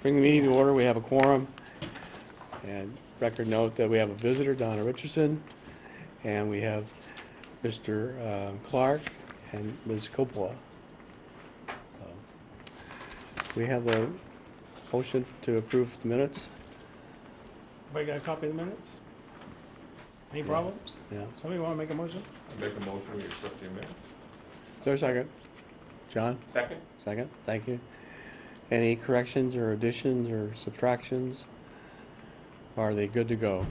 Bring the meeting to order. We have a quorum. And record note that we have a visitor, Donna Richardson, and we have Mr. Clark and Ms. Coppola. We have a motion to approve the minutes. Everybody got a copy of the minutes? Any problems? Yeah. Somebody want to make a motion? I make a motion, we accept the minutes. Is there a second? John? Second? Second. Thank you. Any corrections or additions or subtractions? Are they good to go?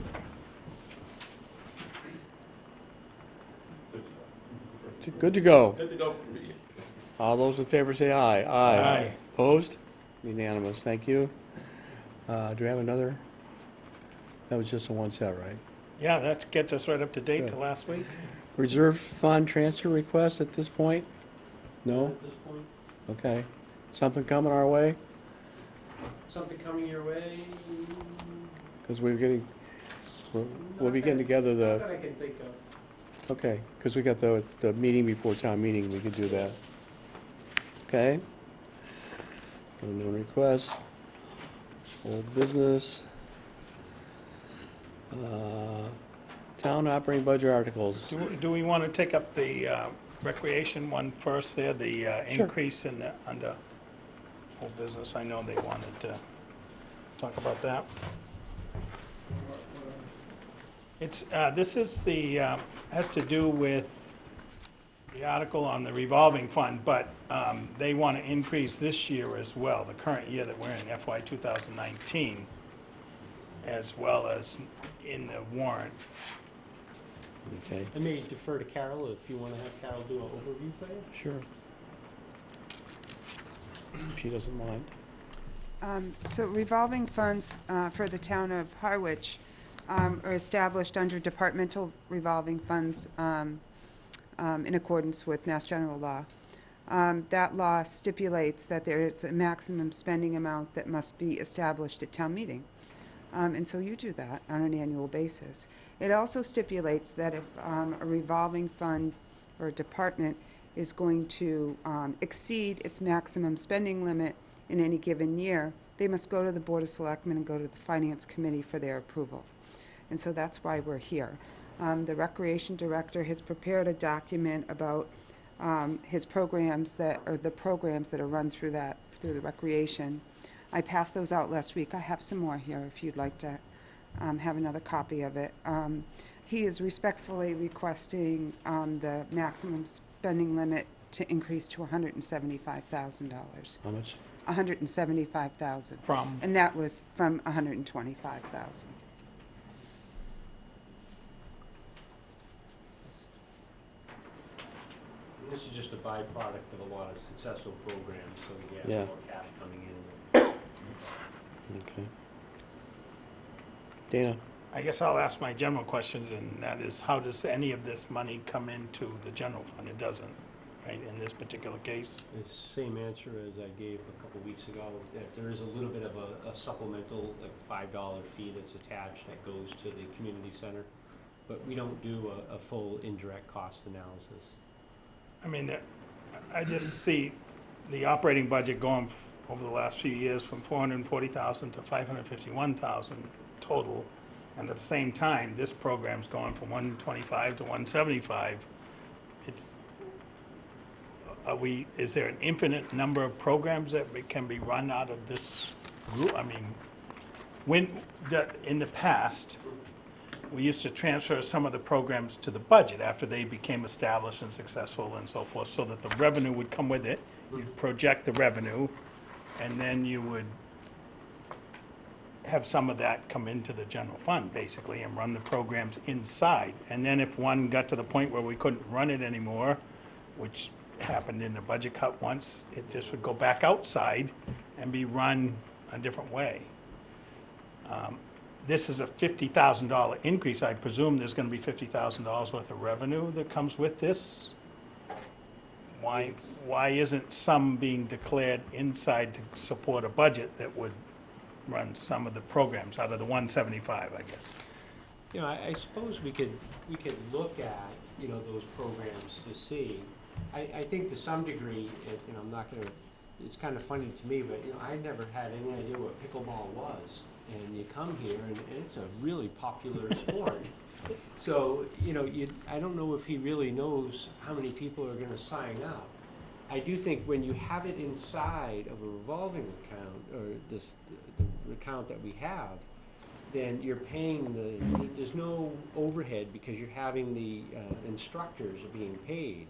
Good to go. Good to go for me. All those in favor say aye. Aye. Opposed? Unanimous. Thank you. Do we have another? That was just a one set, right? Yeah, that gets us right up to date to Good. last week. Reserve fund transfer request at this point? No? At this point, Okay. Something coming our way? something coming your way? Because we'll be getting together Not that I can think of. okay, because we got the meeting before town meeting, we could do that. Okay? No requests. Old business. Town operating budget articles. Do we want to take up the recreation one first there, the Sure. increase in the, under old business? I know they wanted to talk about that. It's, this is the, has to do with the article on the revolving fund, but they want to increase this year as well, the current year that we're in, FY 2019, as well as in the warrant. Okay, I may defer to Carol if you want to have Carol do an overview for you. sure. If she doesn't mind. So revolving funds for the town of Harwich are established under departmental revolving funds in accordance with Mass General Law. That law stipulates that there is a maximum spending amount that must be established at town meeting. And so you do that on an annual basis. It also stipulates that if a revolving fund or a department is going to exceed its maximum spending limit in any given year, they must go to the Board of Selectmen and go to the Finance Committee for their approval. And so that's why we're here. The Recreation Director has prepared a document about his programs that, or the programs that are run through the recreation. I passed those out last week. I have some more here if you'd like to have another copy of it. He is respectfully requesting the maximum spending limit to increase to $175,000. How much? $175,000. From? And that was from $125,000. This is just a byproduct of a lot of successful programs, so we have Yeah. more cash coming in. Okay. Dana? I guess I'll ask my general questions, and that is, how does any of this money come into the general fund? It doesn't, right, in this particular case? The same answer as I gave a couple weeks ago, that there is a little bit of a supplemental, like $5 fee that's attached that goes to the community center, but we don't do a full indirect cost analysis. I mean, I just see the operating budget going over the last few years from $440,000 to $551,000 total. And at the same time, this program's going from $125 to $175. It's, is there an infinite number of programs that can be run out of this group? I mean, in the past, we used to transfer some of the programs to the budget after they became established and successful and so forth, so that the revenue would come with it. You'd project the revenue, and then you would have some of that come into the general fund, basically, and run the programs inside. And then if one got to the point where we couldn't run it anymore, which happened in the budget cut once, it just would go back outside and be run a different way. This is a $50,000 increase. I presume there's going to be $50,000 worth of revenue that comes with this. Why isn't some being declared inside to support a budget that would run some of the programs out of the 175, I guess? You know, I suppose we could look at, those programs to see. I think to some degree, I'm not gonna, it's kind of funny to me, but, you know, I never had any idea what pickleball was. And you come here and it's a really popular sport. So, you know, I don't know if he really knows how many people are gonna sign up. I do think when you have it inside of a revolving account, or the account that we have, then you're paying there's no overhead because you're having the instructors are being paid.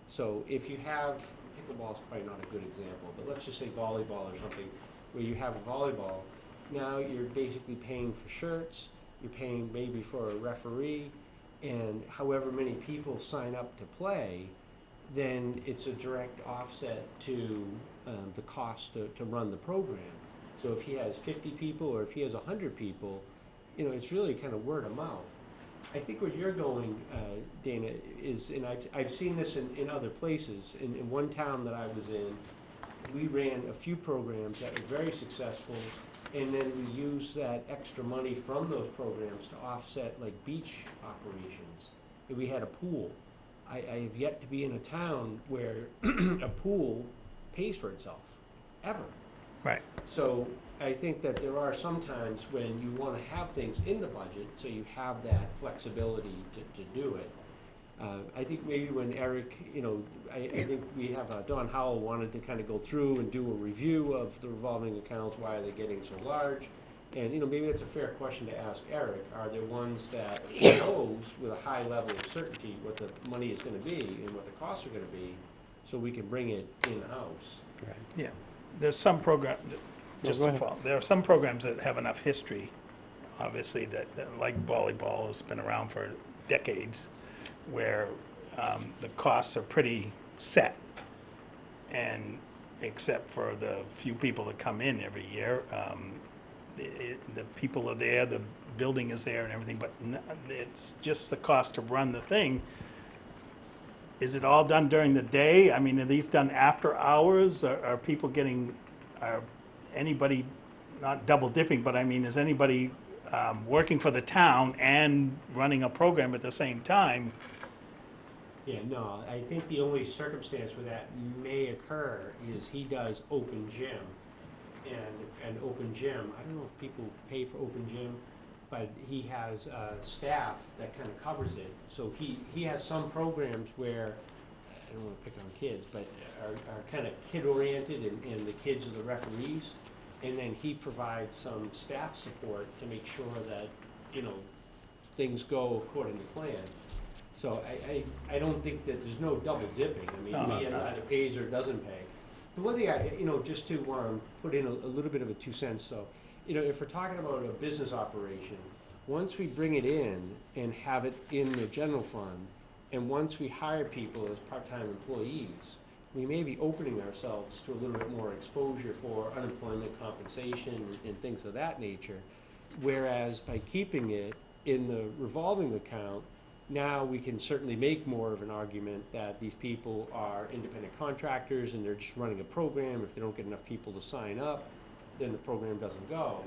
So if you have, pickleball is probably not a good example, but let's just say volleyball or something, where you have a volleyball, now you're basically paying for shirts, you're paying maybe for a referee, and however many people sign up to play, then it's a direct offset to the cost to run the program. So if he has 50 people or if he has 100 people, you know, it's really kind of word of mouth. I think where you're going, Dana, is, and I've seen this in other places. In one town that I was in, we ran a few programs that were very successful, and then we used that extra money from those programs to offset like beach operations. And we had a pool. I have yet to be in a town where a pool pays for itself, ever. Right. So I think that there are some times when you want to have things in the budget, so you have that flexibility to do it. I think maybe when Eric, you know, I think we have, Don Howell wanted to kind of go through and do a review of the revolving accounts, why are they getting so large? And, you know, maybe that's a fair question to ask Eric. Are there ones that he knows with a high level of certainty what the money is going to be and what the costs are going to be, so we can bring it in-house? Right. Yeah, there's some program, just go to ahead. follow, there are some programs that have enough history, obviously, that like volleyball has been around for decades, where the costs are pretty set. And except for the few people that come in every year, the people are there, the building is there and everything, but it's just the cost to run the thing. Is it all done during the day? I mean, are these done after hours? Are people getting, are anybody, not double dipping, but I mean, is anybody working for the town and running a program at the same time? Yeah, no, I think the only circumstance where that may occur is he does open gym. And open gym, I don't know if people pay for open gym, but he has staff that kind of covers it. So he has some programs where, I don't want to pick on kids, but are kind of kid-oriented, and the kids are the referees. And then he provides some staff support to make sure that, you know, things go according to plan. So I don't think that there's no double dipping. I mean, No, he no. either pays or doesn't pay. The one thing you know, just to put in a little bit of a 2 cents, so, you know, if we're talking about a business operation, once we bring it in and have it in the general fund, and once we hire people as part-time employees, we may be opening ourselves to a little bit more exposure for unemployment compensation and things of that nature. Whereas by keeping it in the revolving account, now we can certainly make more of an argument that these people are independent contractors and they're just running a program. If they don't get enough people to sign up, then the program doesn't go.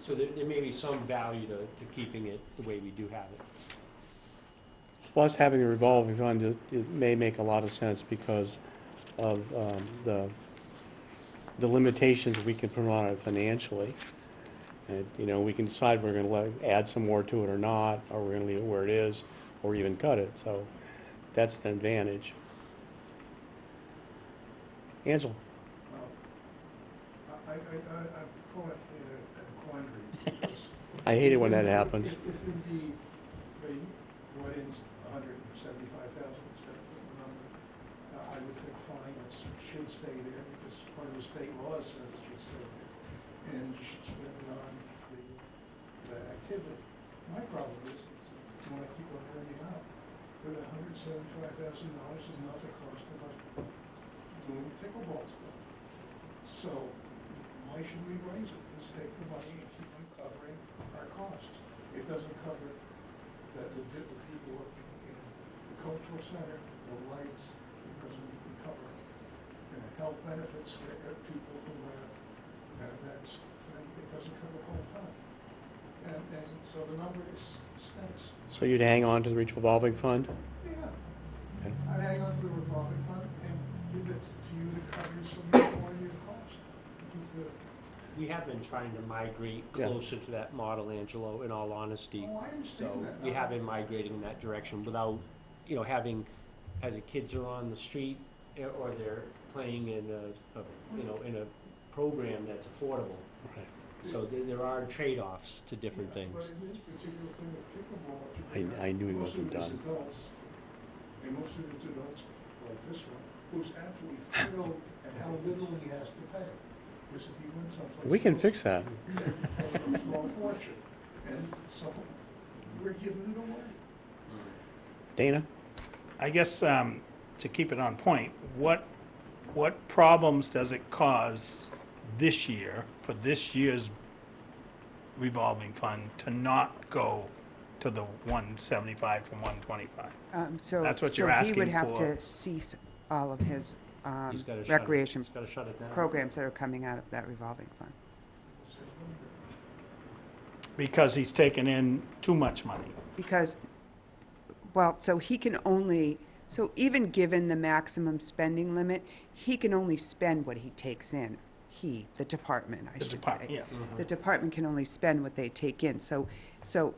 So there may be some value to keeping it the way we do have it. Plus, having a revolving fund, it may make a lot of sense because of the limitations we can put on it financially. And, you know, we can decide if we're going to add some more to it or not, or we're going to leave it where it is, or even cut it. So that's the advantage. Angela? I'm caught in a quandary because. I hate it when that happens. If indeed they brought in $175,000 instead of the number, I would think, fine, it should stay there because part of the state law says it should stay there. And you should spend it on the activity. My problem is, when I keep on bringing up, that $175,000 is not the cost of us doing pickleball stuff. So why should we raise it? Let's take the money and keep on covering our costs. It doesn't cover the people working in the cultural center, the lights, it doesn't even cover health benefits for people who have that thing. It doesn't cover the whole time. And so the number stinks. So you'd hang on to the revolving fund? Yeah. I'd hang on to the revolving fund and give it to you to cover some of your We have been trying to migrate Yeah. closer to that model, Angelo, in all honesty. Oh, I understand So that. we have been migrating in that direction without, having, either kids are on the street or they're playing in in a program that's affordable. Right. So there are trade-offs to different Yeah, things. But in this particular thing of pickleball, what you I knew he most of wasn't it is done. adults, and most of it's adults, like this one, who's absolutely thrilled at how little he has to pay. Because if he went someplace. We can else, fix that. he'd pay a small fortune, and so we're giving it away. Dana? I guess, to keep it on point, what problems does it cause this year, for this year's revolving fund, to not go to the 175 from 125? That's what you're So he asking would have for. to cease all of his He's gotta shut it- recreation He's gotta shut it down. programs that are coming out of that revolving fund. Because he's taken in too much money. Because, well, so he can only, so even given the maximum spending limit, he can only spend what he takes in. He, the department, I The should department, say. yeah. The department can only spend what they take in. So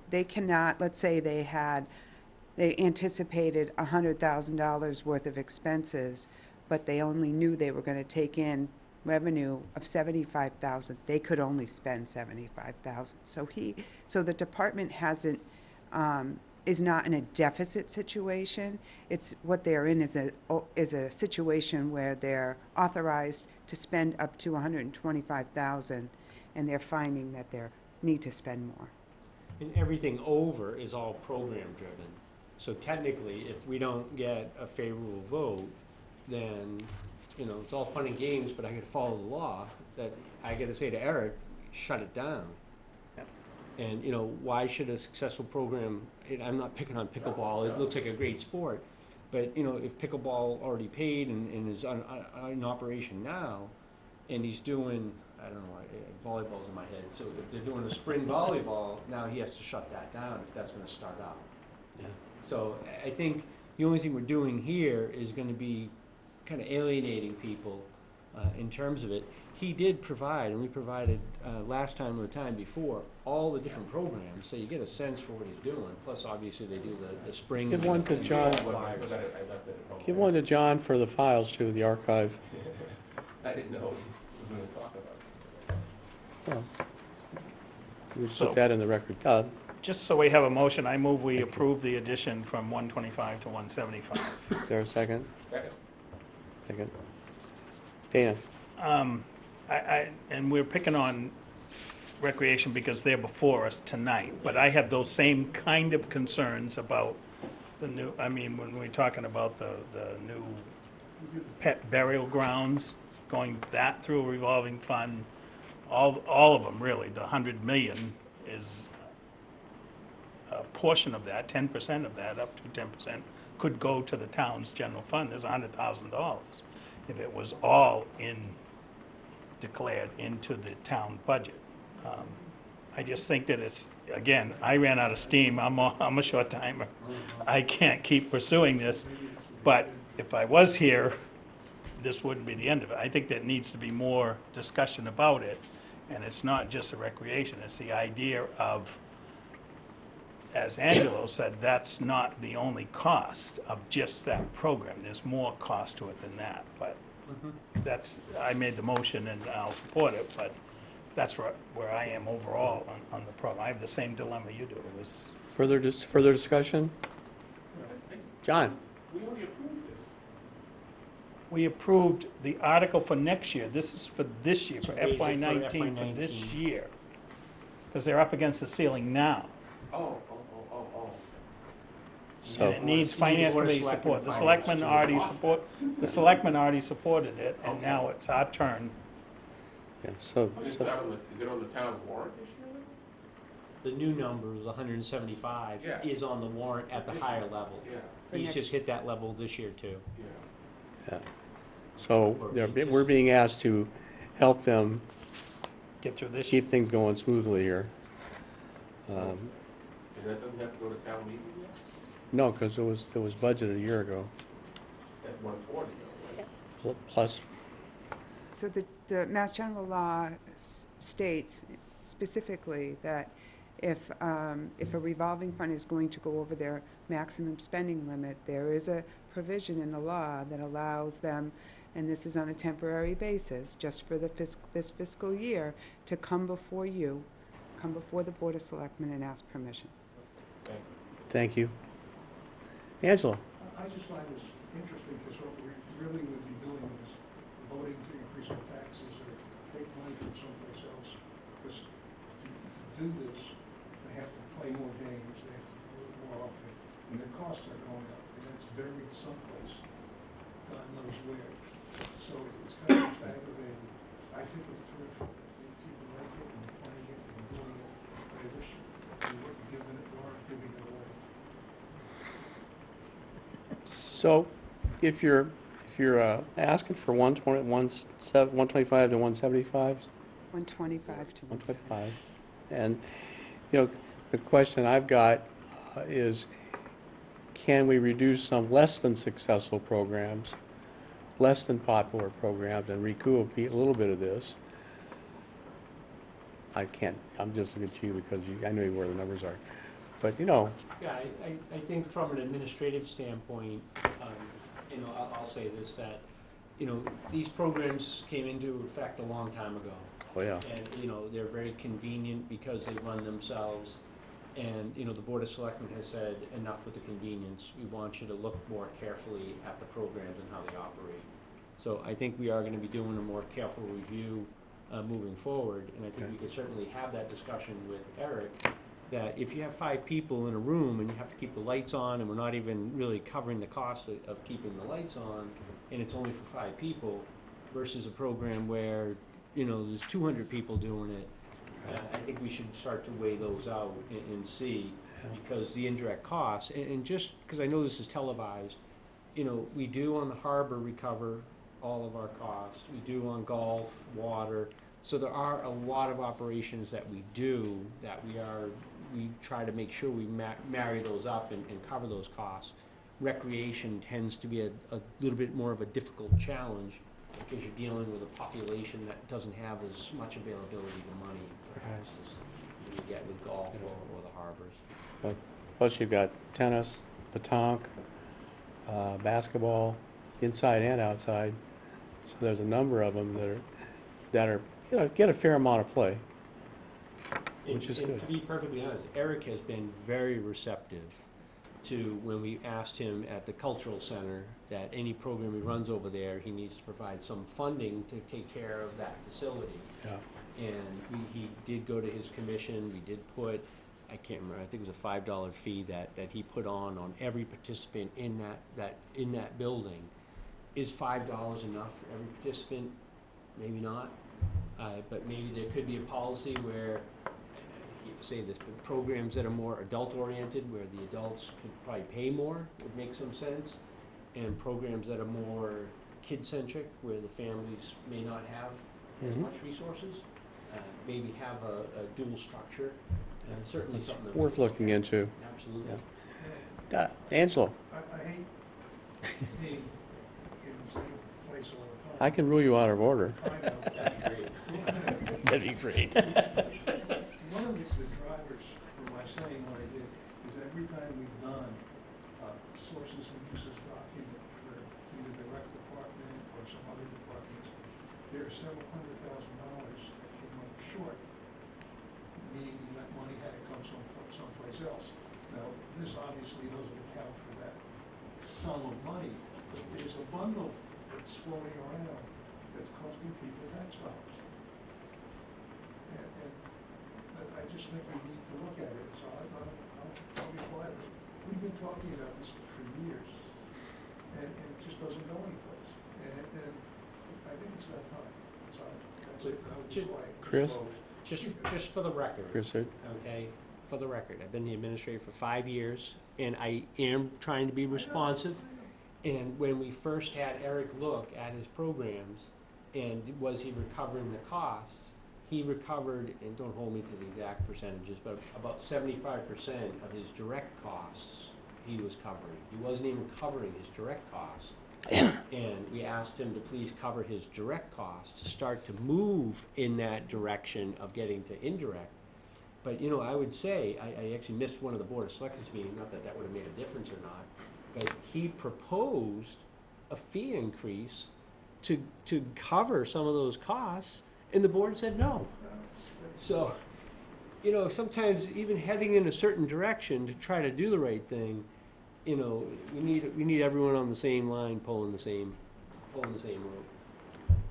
they cannot, let's say they anticipated $100,000 worth of expenses, but they only knew they were gonna take in revenue of 75,000, they could only spend 75,000. So the department is not in a deficit situation. It's, what they're in is a situation where they're authorized to spend up to 125,000, and they're finding that they need to spend more. And everything over is all program-driven. So technically, if we don't get a favorable vote, then, it's all fun and games, but I gotta follow the law, that I gotta say to Eric, shut it down. Yep. And, why should a successful program, and I'm not picking on pickleball, it looks like a great sport, but, if pickleball already paid and is in operation now, and he's doing, I don't know, volleyball's in my head, so if they're doing a spring volleyball, now he has to shut that down if that's gonna start up. Yeah. So I think the only thing we're doing here is gonna be kind of alienating people in terms of it. He did provide, and we provided last time or the time before, all the different programs, so you get a sense for what he's doing. Plus, obviously, they do the spring. Give one to John. flyers. Give one to John for the files too, the archive. I didn't know we were gonna talk about it. Well, we So- put that in the record. Just so we have a motion, I move we approve the addition from 125 to 175. Is there a second? Second. Second. Dana? And we're picking on recreation because they're before us tonight, but I have those same kind of concerns about the new, when we're talking about the new pet burial grounds, going that through a revolving fund, all of them, really, the 100 million is a portion of that, 10% of that, up to 10%, could go to the town's general fund. There's $100,000. If it was all declared into the town budget. I just think that it's, again, I ran out of steam, I'm a short timer. I can't keep pursuing this, but if I was here, this wouldn't be the end of it. I think there needs to be more discussion about it, and it's not just the recreation, it's the idea of, as Angelo said, that's not the only cost of just that program. There's more cost to it than that, but that's, I made the motion and I'll support it, but that's where I am overall on the problem. I have the same dilemma you do. It was, Further discussion? John? We already approved this. we approved the article for next year. This is for this year, for To raise it for FY19, for this FY19. year. Because they're up against the ceiling now. Oh. So, And it needs You need finance Board of committee Selectmen support. and The finance selectmen to already adopt support, the selectmen already supported it, and now it's our turn. yeah, so, Is it on the town warrant this year? The new number is 175 Yeah. is on the warrant at the higher level. Yeah, For He's next- just hit that level this year too. yeah. yeah. So we're being asked to help them Get through this year. keep things going smoothly here. And that doesn't have to go to town meeting yet? No, because it was budgeted a year ago, At 140 though, right? plus, So the Mass General Law states specifically that if a revolving fund is going to go over their maximum spending limit, there is a provision in the law that allows them, and this is on a temporary basis, just for this fiscal year, to come before the Board of Selectmen and ask permission. Thank you. Angela? I just find this interesting, because what we really would be doing is voting to increase our taxes or take money from someplace else. Because to do this, they have to play more games, they have to do it more often, and their costs are going up, and it's buried someplace, God knows where. So it's kind of aggravating. I think it's terrific that people like it and playing it and doing it. I wish we weren't giving it away. So, if you're asking for 125 to 175, 125 to 175. 125, and, you know, the question I've got is, can we reduce some less than successful programs, less than popular programs, and recoup a little bit of this? I can't, I'm just looking at you because I know where the numbers are. But, you know, Yeah, I think from an administrative standpoint, you know, I'll say this, that, you know, these programs came into effect a long time ago. oh yeah, And, you know, they're very convenient because they run themselves. And, you know, the Board of Selectmen has said, enough with the convenience. We want you to look more carefully at the programs and how they operate. So I think we are gonna be doing a more careful review moving forward. And I think we could certainly have that discussion with Eric, that if you have 5 people in a room and you have to keep the lights on, and we're not even really covering the cost of keeping the lights on, and it's only for 5 people, versus a program where, you know, there's 200 people doing it, I think we should start to weigh those out and see, because the indirect costs, and just, because I know this is televised, you know, we do on the harbor recover all of our costs, we do on golf, water, so there are a lot of operations that we do, that we try to make sure we marry those up and cover those costs. Recreation tends to be a little bit more of a difficult challenge, because you're dealing with a population that doesn't have as much availability to money, perhaps, as you get with golf or the harbors. plus you've got tennis, petanque, basketball, inside and outside. So there's a number of them that are, you know, get a fair amount of play. Which is And good. to be perfectly honest, Eric has been very receptive to when we asked him at the cultural center that any program he runs over there, he needs to provide some funding to take care of that facility. Yeah. And he did go to his commission, we did put, I can't remember, I think it was a $5 fee that he put on every participant in that building. Is $5 enough for every participant? Maybe not, but maybe there could be a policy where, I hate to say this, but programs that are more adult-oriented, where the adults could probably pay more, would make some sense, and programs that are more kid-centric, where the families may not have as Mhm. much resources, maybe have a dual structure, certainly something that. Worth looking into. Absolutely. Angelo, I hate being in the same place all the time. I can rule you out of order. I know. That'd be great. That'd be great. One of the drivers for my saying what I did is every time we've done a sources and uses document for either the rec department or some other departments, there are several $100,000 that came up short, meaning that money had to come someplace else. Now, this obviously doesn't account for that sum of money, but there's a bundle that's floating around that's costing people tax dollars. And I just think we need to look at it, so I'll be quiet. We've been talking about this for years, and it just doesn't go anyplace. And I think it's that time, so that's it, I'll be quiet. Chris? Just for the record. Chris, Okay, for the record, I've been the administrator for 5 years, and I am trying to be responsive. And when we first had Eric look at his programs, and was he recovering the costs, he recovered, and don't hold me to the exact percentages, but about 75% of his direct costs he was covering. He wasn't even covering his direct costs. And we asked him to please cover his direct costs, to start to move in that direction of getting to indirect. But, you know, I would say, I actually missed one of the Board of Selectmen's meeting, not that that would have made a difference or not, but he proposed a fee increase to cover some of those costs, and the board said no. So, you know, sometimes even heading in a certain direction to try to do the right thing, you know, we need everyone on the same line, pulling the same rope.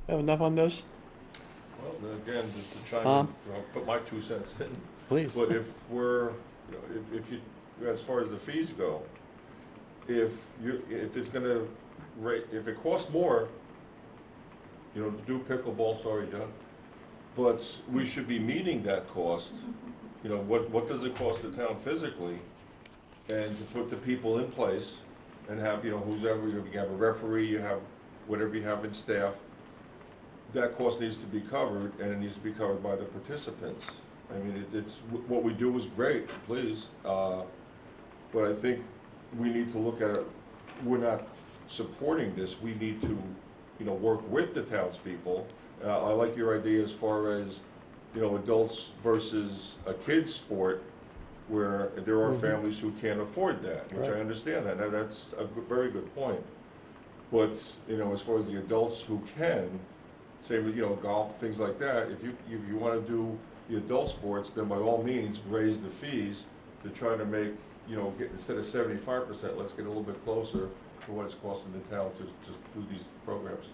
Have enough on this? Well, then again, just to chime Tom? in, I'll put my 2 cents in. Please. But if we're, you know, if you, as far as the fees go, if it's gonna if it costs more, you know, to do pickleball, sorry, John, but we should be meeting that cost. You know, what does it cost the town physically? And to put the people in place and have, you know, whoever, you have a referee, you have whatever you have in staff, that cost needs to be covered, and it needs to be covered by the participants. I mean, it's, what we do is great, please, but I think we need to look at it, we're not supporting this, we need to, you know, work with the townspeople. I like your idea as far as, you know, adults versus a kid's sport, where there are families who can't afford that, which I Right. understand that, now that's a very good point. But, you know, as far as the adults who can, say, you know, golf, things like that, if you wanna do the adult sports, then by all means, raise the fees to try to make, you know, instead of 75%, let's get a little bit closer to what it's costing the town to do these programs.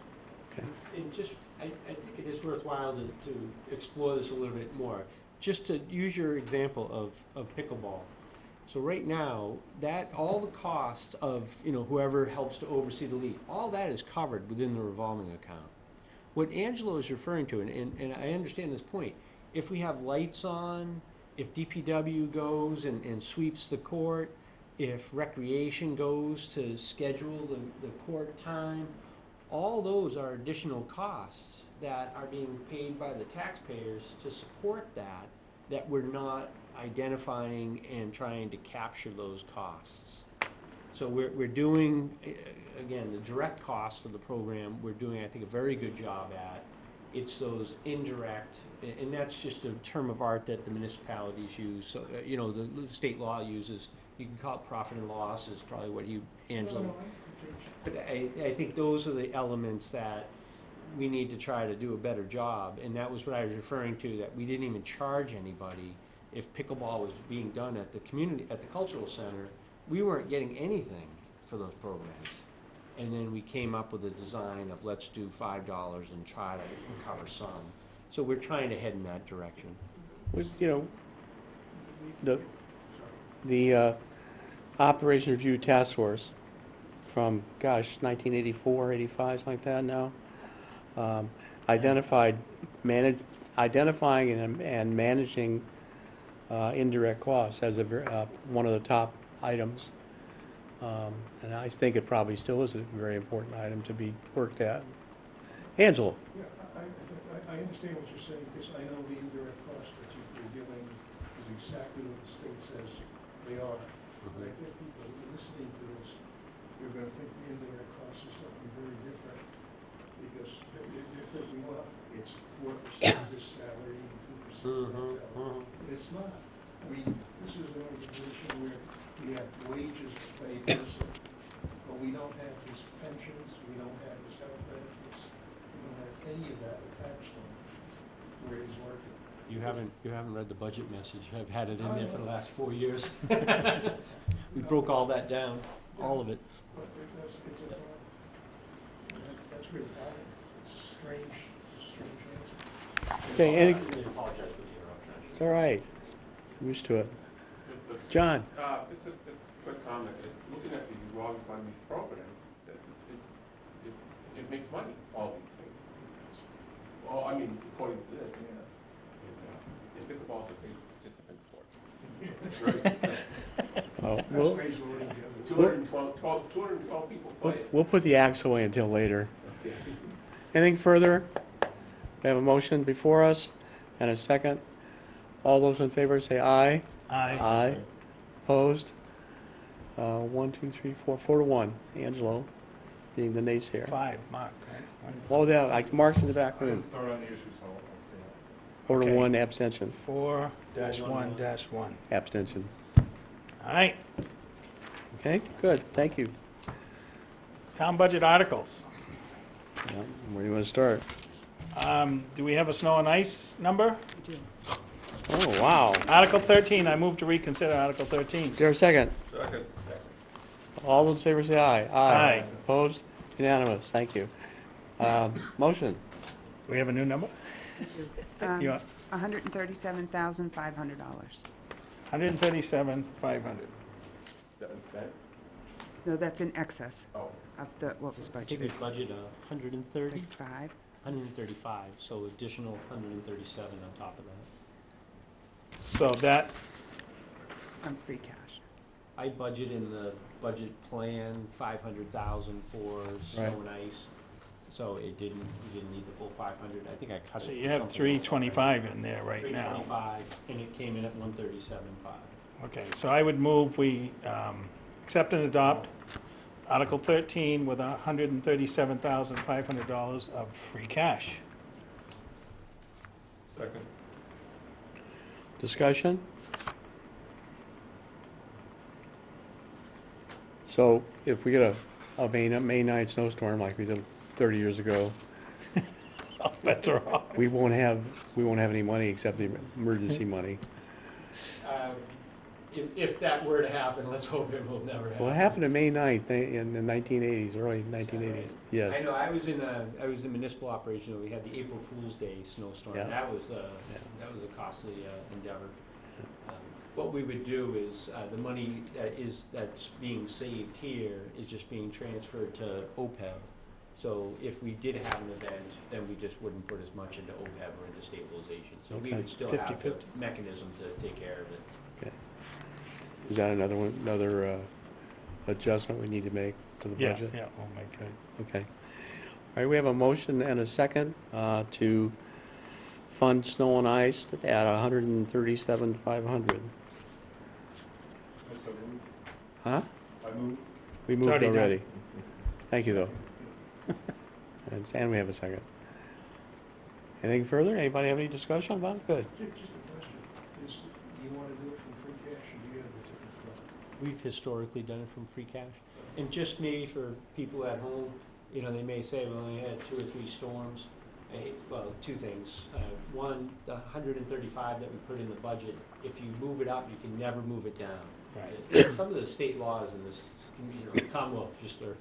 And just, I think it is worthwhile to explore this a little bit more. Just to use your example of pickleball. So right now, that, all the costs of, you know, whoever helps to oversee the league, all that is covered within the revolving account. What Angelo is referring to, and I understand this point, if we have lights on, if DPW goes and sweeps the court, if recreation goes to schedule the court time, all those are additional costs that are being paid by the taxpayers to support that we're not identifying and trying to capture those costs. So we're doing, again, the direct cost of the program, we're doing, I think, a very good job at. It's those indirect, and that's just a term of art that the municipalities use, so, you know, the state law uses. You can call it profit and loss, is probably what you, Angelo. No, But I think those are the elements that we need to try to do a better job, and that was what I was referring to, that we didn't even charge anybody. If pickleball was being done at the community, at the cultural center, we weren't getting anything for those programs. And then we came up with a design of let's do $5 and try to cover some. So we're trying to head in that direction. You know, the Operation Review Task Force from, gosh, 1984, 85, something like that now, identifying and managing indirect costs as one of the top items. And I think it probably still is a very important item to be worked at. Angela? Yeah, I understand what you're saying, because I know the indirect costs that you're giving is exactly what the state says they are. But I think people listening to this, you're gonna think the indirect costs are something very different, because they're thinking, well, it's 4% of this salary and 2% of that salary. It's not. I mean, this is an organization where we have wages to pay person, but we don't have his pensions, we don't have his health benefits, we don't have any of that attached to him where he's working. You haven't read the budget message. I've had it in there for the last 4 years. We broke all that down, all of it. But that's really odd. It's strange answer. Okay, I apologize for the interruption. it's all right. I'm used to it. John? Just a quick comment. Looking at the revolving fund program, it makes money, all these things. Well, I mean, according to this, and pickleball's a big participant sport. Oh, That's we'll, ways we're already together. 212 people play it. we'll put the axe away until later. Okay. Anything further? We have a motion before us and a second. All those in favor say aye. Opposed? 1, 2, 3, 4, 4 to 1. Angelo. being the naysayer. 5, Mark, right? Oh, yeah, Mark's in the back I room. didn't start on the issue, so I'll stay 4 to Okay. 1, abstention, 4-1-1. abstention. All right, Okay, good, thank you. town budget articles. Yeah, where do you want to start? Do we have a snow and ice number? Oh, wow. Article 13, I move to reconsider Article 13. Is there a second? Second. All those in favor say aye. Aye. Opposed? Unanimous, thank you. Motion, We have a new number? You want $137,500. $137,500. That was that? No, that's in excess Oh. of what was I think we budgeted. budget 130, 35. 135, so additional 137 on top of that. So that, From free cash. I budget in the budget plan 500,000 for snow Right. and ice, so we didn't need the full 500. I think I cut it. so to you have something 325 in there right now. 325, and it came in at 137.5. Okay, so I would move we accept and adopt Article 13 with $137,500 of free cash. Second. discussion? So if we get a May 9th snowstorm like we did 30 years ago, Better off. we won't have any money except the emergency money. If that were to happen, let's hope it will never happen. Well, it happened on May 9th in the 1980s, early 1980s, yes. I know, I was in municipal operation, we had the April Fool's Day snowstorm. Yeah. That was a costly endeavor. What we would do is, the money that's being saved here is just being transferred to OPEB. So if we did have an event, then we just wouldn't put as much into OPEB or into stabilization. So we Okay. would still have the 50-50. mechanism to take care of it. Okay. Is that another adjustment we need to make to the Yeah, budget? yeah, we'll make it. Okay. All right, we have a motion and a second to fund snow and ice at $137,500. Mr. Move, Huh? I move. We moved already done. already. Thank you, though. And we have a second. Anything further? Anybody have any discussion about it? Good. Just a question, do you want to do it from free cash, or do you have a particular thought? We've historically done it from free cash. And just maybe for people at home, they may say, we only had 2 or 3 storms. Well, 2 things. One, the 135 that we put in the budget, if you move it up, you can never move it down. Right. Some of the state laws in this, the Commonwealth just are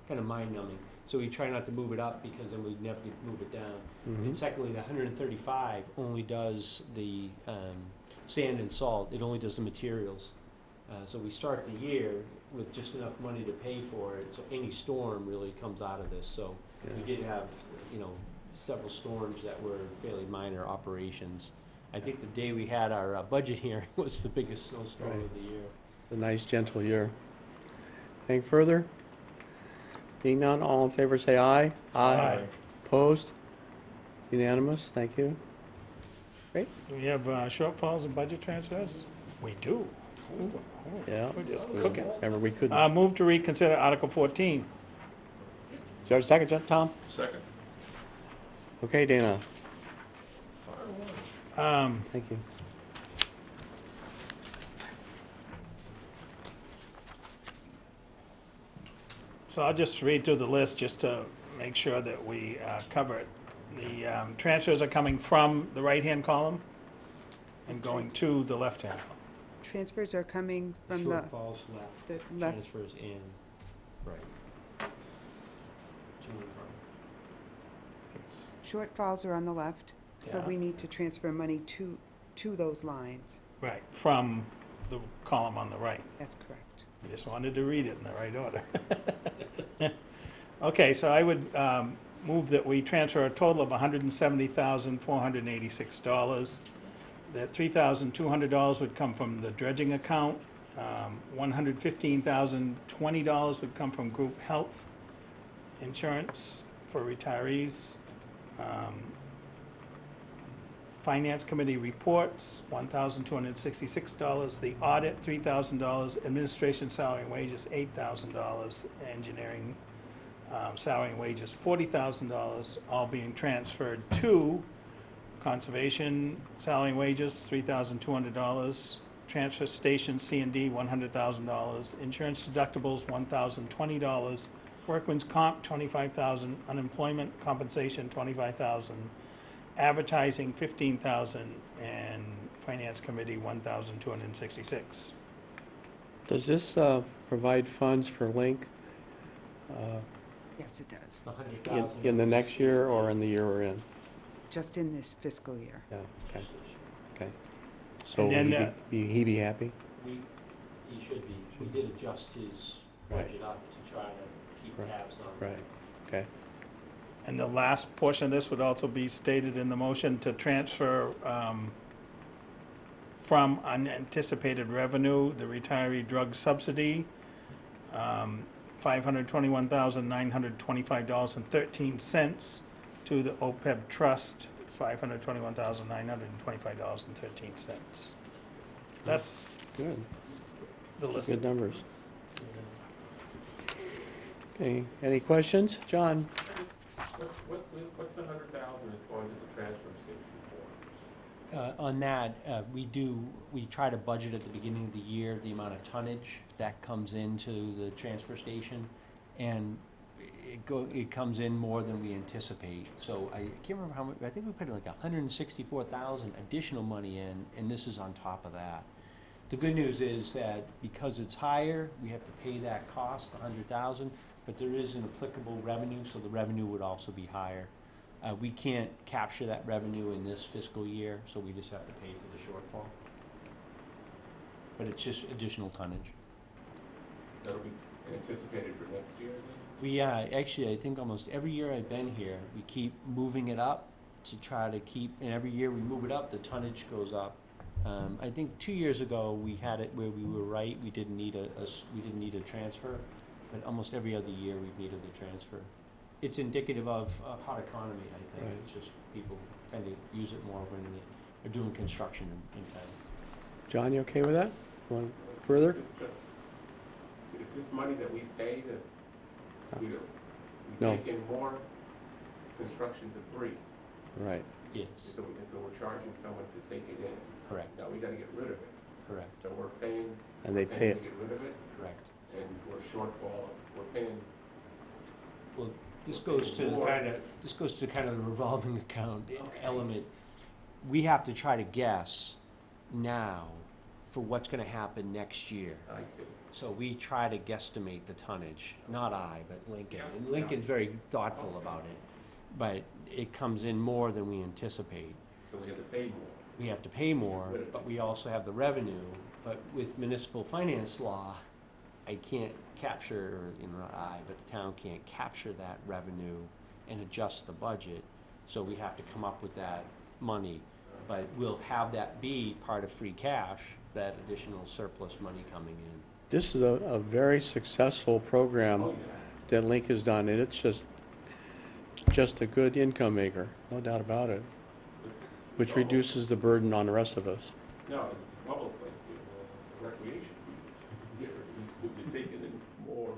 kind of mind-numbing. So we try not to move it up because then we'd never move it down. Mhm. And secondly, the 135 only does the sand and salt. It only does the materials. So we start the year with just enough money to pay for it, so any storm really comes out of this. So we Yeah. did have, several storms that were fairly minor operations. I think the day we had our budget hearing was the biggest snowstorm Right. of the year. A nice, gentle year. Anything further? Being none, all in favor say aye. Aye. Opposed? Unanimous, thank you. Do we have shortfalls in budget transfers? We do. Ooh, Yeah. We're just Well, cooking. Remember, we couldn't. Move to reconsider Article 14. Is there a second, Tom? Second. Okay, Dana, Fire away. thank you. So I'll just read through the list just to make sure that we cover it. The transfers are coming from the right-hand column and going to the left-hand column. Transfers are coming from the Shortfalls left, left. transfers in, right. To and from. Shortfalls are on the left, so Yeah. we need to transfer money to those lines. Right, from the column on the right. That's correct. I just wanted to read it in the right order. Okay, so I would move that we transfer a total of $170,486. That $3,200 would come from the dredging account. $115,020 would come from group health insurance for retirees. Finance committee reports, $1,266. The audit, $3,000. Administration salary and wages, $8,000. Engineering, salary and wages, $40,000, all being transferred to conservation, salary and wages, $3,200, transfer station C&D, $100,000, insurance deductibles, $1,020, workman's comp, $25,000, unemployment compensation, $25,000, advertising, $15,000, and finance committee, $1,266. Does this provide funds for Link Yes, it does, The 100,000. in the next year or in the year we're in? just in this fiscal year. Yeah, okay, okay. So And then, would he be happy? He should be. We did adjust his Right. budget up to try to keep Right. tabs on it. Right, okay. And the last portion of this would also be stated in the motion to transfer from unanticipated revenue, the retiree drug subsidy, $521,925.13 to the OPEB trust, $521,925.13. That's Good, the list. good numbers. Okay, any questions? John? What's the 100,000 is going to the transfer station for? On that, we try to budget at the beginning of the year, the amount of tonnage that comes into the transfer station, and it comes in more than we anticipate. So I can't remember how much, I think we put like 164,000 additional money in, and this is on top of that. The good news is that because it's higher, we have to pay that cost, 100,000, but there is an applicable revenue, so the revenue would also be higher. We can't capture that revenue in this fiscal year, so we just have to pay for the shortfall. But it's just additional tonnage. That'll be anticipated for next year then? We, actually, I think almost every year I've been here, we keep moving it up to try to keep, and every year we move it up, the tonnage goes up. I think 2 years ago, we had it where we were right, we didn't need a transfer, but almost every other year we've needed a transfer. It's indicative of a hot economy, I think. Right. It's just people tend to use it more when they're doing construction in town. John, you okay with that? Want further? Is this money that we pay that we No. take in more construction debris? Right, Yes, So we're charging someone to take it in. correct, Now, we gotta get rid of it. correct, So we're paying, and they pay paying it. to get rid of it, correct. and we're shortfall, we're paying. Well, this goes to More. kind of, this goes to kind of the revolving account element. We have to try to guess now for what's gonna happen next year. I see. So we try to guesstimate the tonnage, not I, but Lincoln. Yeah, And yeah. Lincoln's very thoughtful about it. But it comes in more than we anticipate. So we have to pay more. We have to pay more, but we also have the revenue. But with municipal finance law, I can't capture, not I, but the town can't capture that revenue and adjust the budget. So we have to come up with that money. But we'll have that be part of free cash, that additional surplus money coming in. This is a very successful program Oh, yeah. that Link has done, and it's just a good income maker, no doubt about it, which reduces the burden on the rest of us. No, it's almost like recreation fees. You're taking in more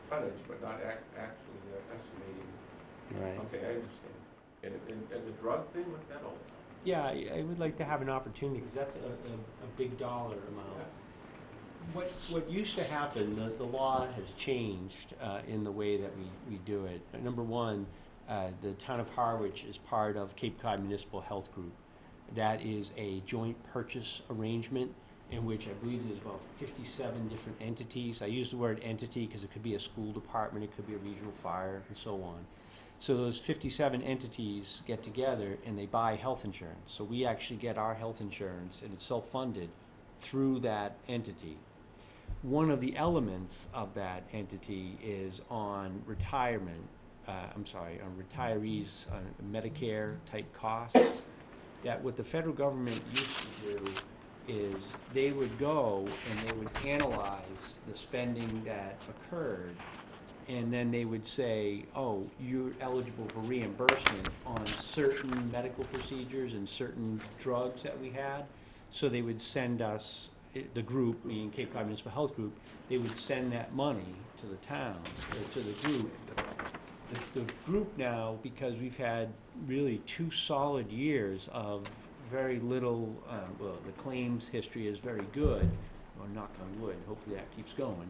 tonnage, but not actually estimating. Right. Okay, I understand. And the drug thing, what's that all about? Yeah, I would like to have an opportunity, because that's a big dollar amount. What used to happen, the law has changed in the way that we do it. Number one, the town of Harwich is part of Cape Cod Municipal Health Group. That is a joint purchase arrangement in which I believe there's about 57 different entities. I use the word entity because it could be a school department, it could be a regional fire, and so on. So those 57 entities get together and they buy health insurance. So we actually get our health insurance, and it's self-funded through that entity. One of the elements of that entity is on retirement, on retirees, Medicare type costs, that what the federal government used to do is they would go and they would analyze the spending that occurred, and then they would say, oh, you're eligible for reimbursement on certain medical procedures and certain drugs that we had. So they would send us the group, meaning Cape Cod Municipal Health Group, they would send that money to the town, or to the group. The group now, because we've had really 2 solid years of very little, well, the claims history is very good, or knock on wood, hopefully that keeps going.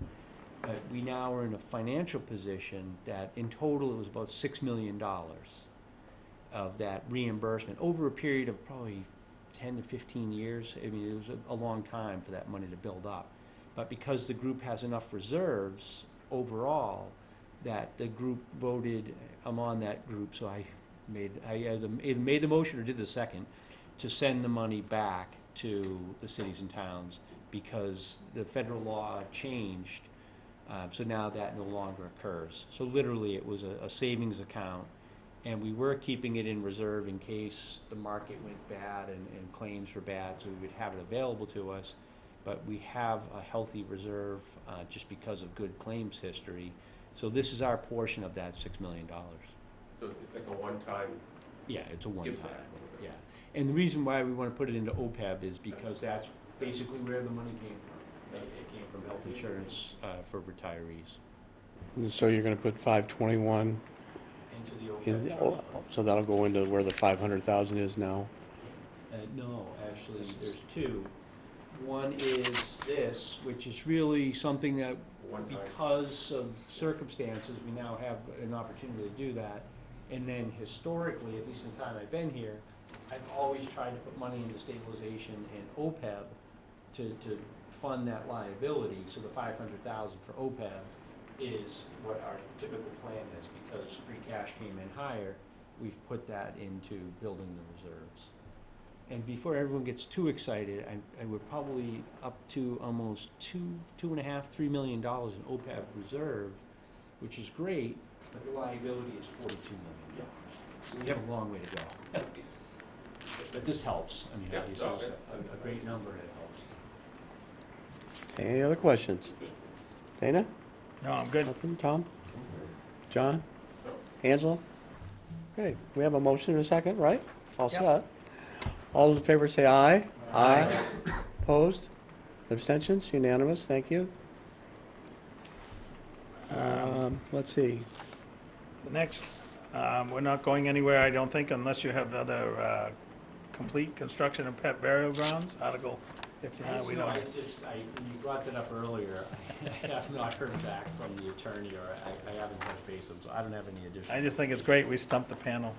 But we now are in a financial position that in total it was about $6 million of that reimbursement over a period of probably 10 to 15 years. I mean, it was a long time for that money to build up. But because the group has enough reserves overall, that the group voted, I'm on that group, so I either made the motion or did the second, to send the money back to the cities and towns because the federal law changed, so now that no longer occurs. So literally, it was a savings account, and we were keeping it in reserve in case the market went bad and claims were bad, so we would have it available to us. But we have a healthy reserve just because of good claims history. So this is our portion of that $6 million. So it's like a one-time Yeah, it's a one-time, impact. yeah. And the reason why we want to put it into OPEB is because that's basically where the money came from. It came from health insurance for retirees. And so you're gonna put 521 Into the in, OPEB trust. so that'll go into where the 500,000 is now? No, actually, there's two. One is this, which is really something that, One time. because of circumstances, we now have an opportunity to do that. And then historically, at least in the time I've been here, I've always tried to put money into stabilization and OPEB to fund that liability. So the 500,000 for OPEB is what our typical plan is, because free cash came in higher, we've put that into building the reserves. And before everyone gets too excited, I would probably up to almost $2.5, $3 million in OPEB reserve, which is great, but the liability is $42 million. So we have a long way to go. But this helps. I mean, Yeah, obviously, no, it's it's- a great number, and it helps. Okay, any other questions? Dana? No, I'm good. Nothing? Tom? John? Angela? Okay, we have a motion in a second, right? All Yep. set. All those in favor say aye. Aye. Opposed? Abstentions? Unanimous, thank you. Let's see. The next, we're not going anywhere, I don't think, unless you have other complete construction of pet burial grounds, Article 59, we You know, don't. it's just, when you brought that up earlier, I have not heard back from the attorney, or I haven't touched base with him, so I don't have any additional. I just think it's great we stumped the panel.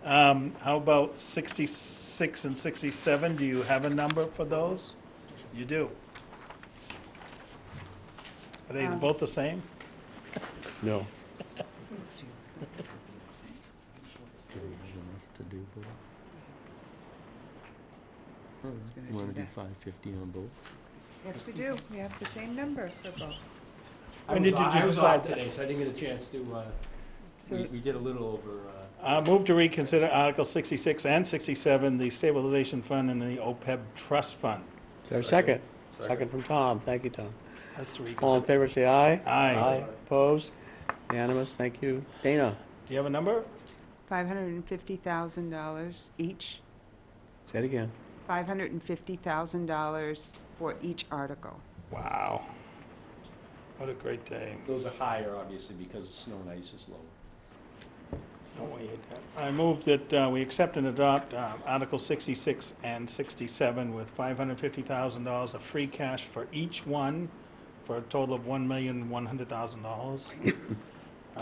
How about 66 and 67? Do you have a number for those? You do. Are they both the same? No. It's gonna You wanna do do that. 550 on both? Yes, we do. We have the same number for both. When did you I was decide off that? today, so I didn't get a chance to, So, we did a little over, Move to reconsider Article 66 and 67, the stabilization fund and the OPEB trust fund. Is there a second? Second. Second from Tom, thank you, Tom. That's to All in reconsider. favor say aye. Aye. Opposed? Unanimous, thank you. Dana? Do you have a number? $550,000 each, Say it again. $550,000 for each article. Wow. What a great day. those are higher, obviously, because the snow and ice is lower. Don't we hate that? I move that we accept and adopt Article 66 and 67 with $550,000 of free cash for each one, for a total of $1,100,000.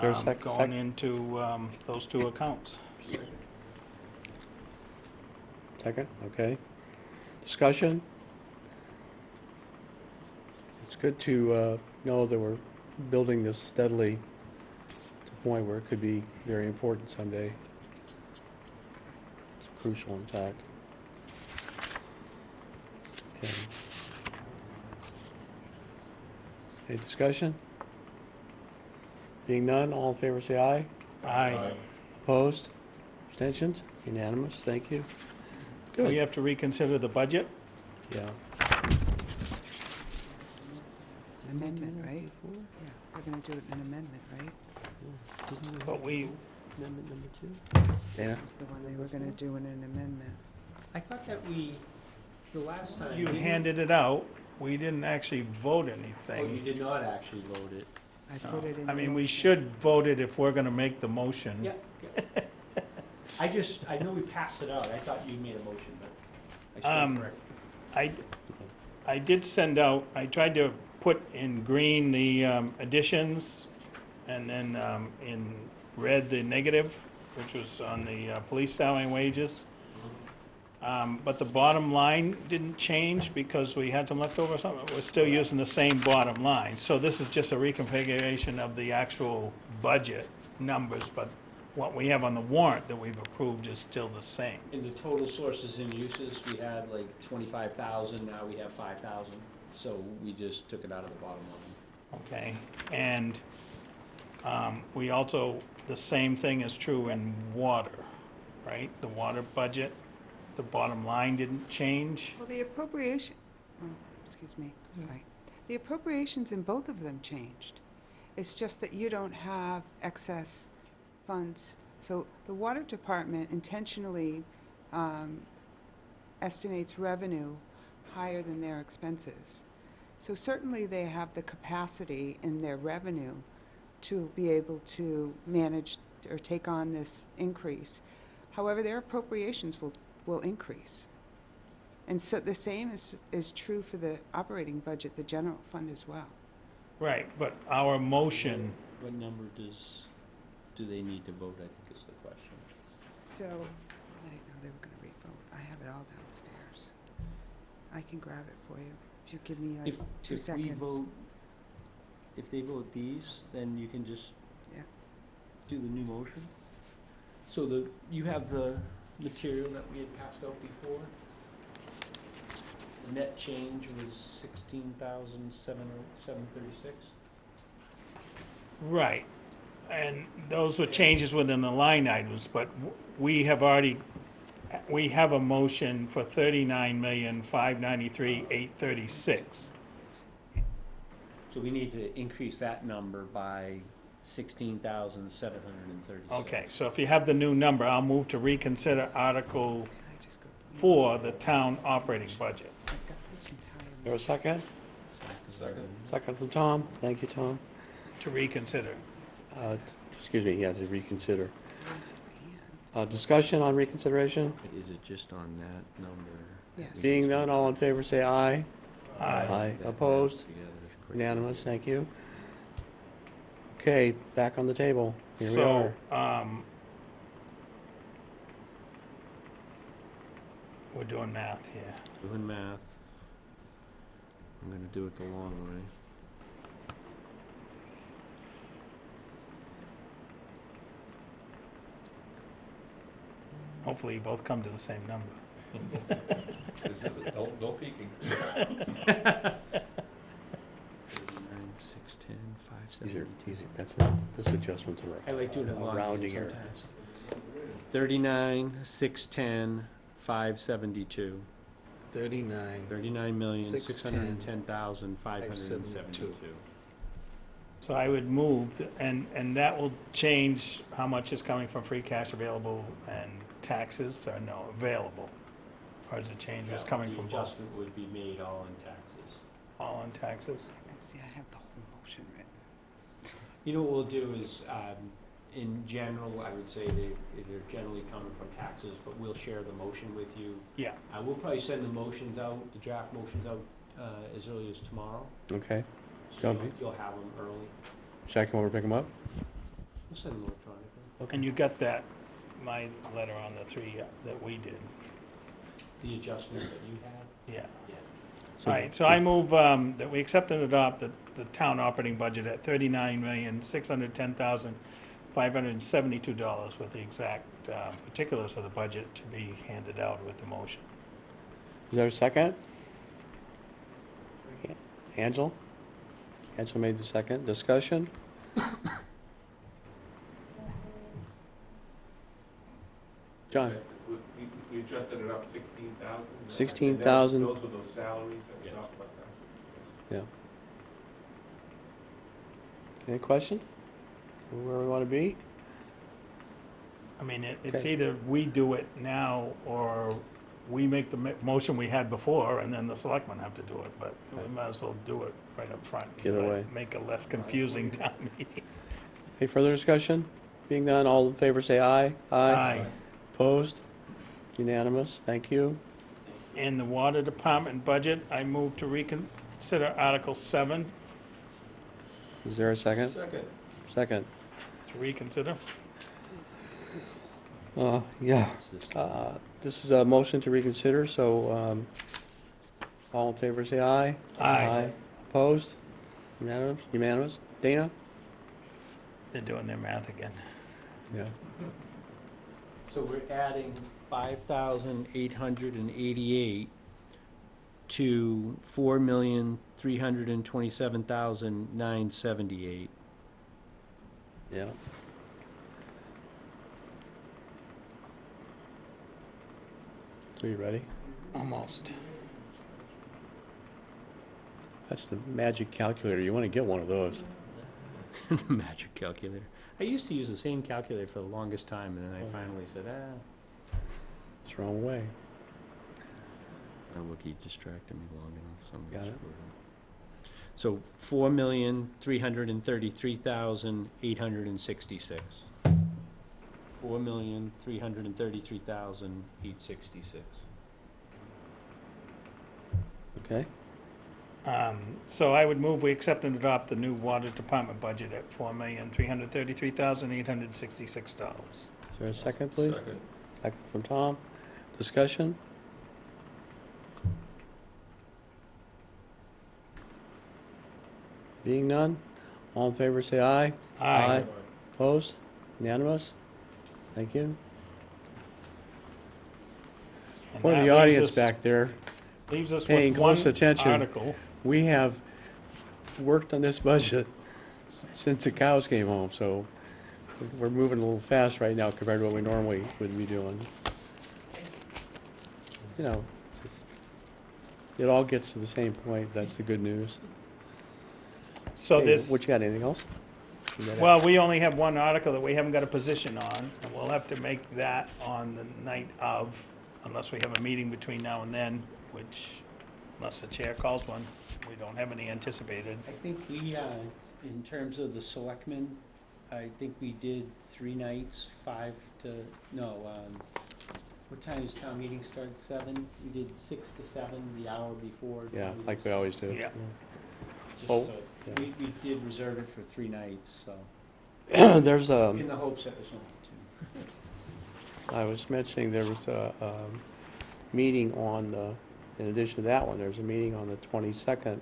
there a sec- Going sec- into those two accounts. Second, okay. Discussion? It's good to know that we're building this steadily to the point where it could be very important someday. It's crucial, in fact. Okay. Any discussion? Being none, all in favor say aye. Aye. Opposed? Abstentions? Unanimous, thank you. We Good, have to reconsider the budget. yeah. Amendment, right? Yeah, we're gonna do it an amendment, right? But we, Amendment number 2? This Yeah. is the one they were gonna do in an amendment. I thought that we The last time. you didn't- handed it out, we didn't actually vote Oh, you anything. did not actually vote it. I put it in. I the mean, we motion. should vote it if we're gonna make the motion. Yeah, yeah. I know we passed it out, I thought you made a motion, but I stand corrected. I did send out, I tried to put in green the additions, and then in red the negative, which was on the police salary and wages. But the bottom line didn't change because we had some leftover or something. We're still using the same bottom line. So this is just a reconfiguration of the actual budget numbers, but what we have on the warrant that we've approved is still the same. In the total sources and uses, we had like 25,000, now we have 5,000, so we just took it out of the bottom line. Okay, and we also, the same thing is true in water, right? The water budget, the bottom line didn't change. Well, the appropriation, oh, excuse me, sorry. The appropriations in both of them changed. It's just that you don't have excess funds. So the water department intentionally estimates revenue higher than their expenses. So certainly they have the capacity in their revenue to be able to manage or take on this increase. However, their appropriations will increase. And so the same is true for the operating budget, the general fund as well. Right, but our motion, What number do they need to vote, I think is the question. So, I didn't know they were gonna re-vote. I have it all downstairs. I can grab it for you, if you give me like If 2 we seconds. vote, if they vote these, then you can just Yeah. do the new motion. So you have the material that we had passed out before? The net change was 16,736. right, and those were changes within the line items, but we have a motion for 39,593,836. So we need to increase that number by 16,736. Okay, so if you have the new number, I'll move to reconsider Article Can I just go? 4, the town operating budget. I've got this entire. There a second? Second. Second from Tom. Thank you, Tom. To reconsider. Excuse me, yeah, to reconsider. hand. Discussion on reconsideration? But is it just on that number? Yes. Seeing none, all in favor, say aye. Aye. Opposed? Unanimous, thank you. Okay, back on the table. Here we So, are. we're doing math here. Doing math. I'm gonna do it the long way. Hopefully you both come to the same number. This is it, no peeking. 610, These are, 572. this adjustment's I like doing it a long rounding error. sometimes. 39,610, 572. 39. 39,610,572. So I would move, and that will change how much is coming from free cash available and taxes, or no, available? Or does it change what's coming from The both? adjustment would be made all in taxes. All on taxes? See, I have the whole motion written. You know what we'll do is, in general, I would say they're generally coming from taxes, but we'll share the motion with you. Yeah. We'll probably send the motions out, the draft motions out, as early as tomorrow. Okay. So Okay. you'll have them early. Check them over, pick them up? We'll send them electronically. And you got that, my letter on the 3 that we did, The adjustments that you had? yeah. Yeah. All right, so I move that we accept and adopt the town operating budget at $39,610,572 with the exact particulars of the budget to be handed out with the motion. Is there a second? Angela? Angela made the second. Discussion? John? We adjusted it up 16,000. 16,000. Those were those salaries that we Yeah. talked about now. Yeah. Any questions? Where we want to be? I mean, it's Okay. either we do it now or we make the motion we had before, and then the selectmen have to do it, but we might as well do it right up front. Either way. Make a less confusing town meeting. Any further discussion? Being none, all in favor say aye. Aye. Opposed? Unanimous, thank you. In the water department budget, I move to reconsider Article 7, Is there a second? Second. Second. to reconsider. Yeah. It's this- This is a motion to reconsider, so all in favor say aye. Aye. Opposed? Unanimous? Unanimous? Dana? They're doing their math again. Yeah. So we're adding 5,888 to 4,327,978. Yeah. So you ready? Almost. That's the magic calculator. You want to get one of those. The magic calculator. I used to use the same calculator for the longest time, and then I finally said, Throw 'em away. oh, look, he distracted me long enough, so I'm Got gonna it. screw it up. So 4,333,866. 4,333,866. Okay? So I would move we accept and adopt the new water department budget at $4,333,866. Is there a second, please? Second. Second from Tom. Discussion? Being none, all in favor say aye. Aye. Opposed? Unanimous? Thank you. And For that the leaves audience us- back there, Leaves us paying with one close attention. article. we have worked on this budget since the cows came home, so we're moving a little fast right now compared to what we normally would be doing. You know, it all gets to the same point, that's the good news. So Hey, this, What, you got, anything else? You got well, we only have one article that we haven't got a position on, and we'll have to make that on the night of, unless we have a meeting between now and then, which, unless the chair calls one, we don't have any anticipated. I think we, in terms of the selectmen, I think we did 3 nights, 5 to, no, what time does town meeting start, 7? We did 6 to 7, the hour before. Yeah, town like we meeting always do. Yeah. Just, Oh, yeah. we did reserve it for 3 nights, so, There's in the hopes that was only 2. I was mentioning there was a meeting on the, in addition to that one, there's a meeting on the 22nd.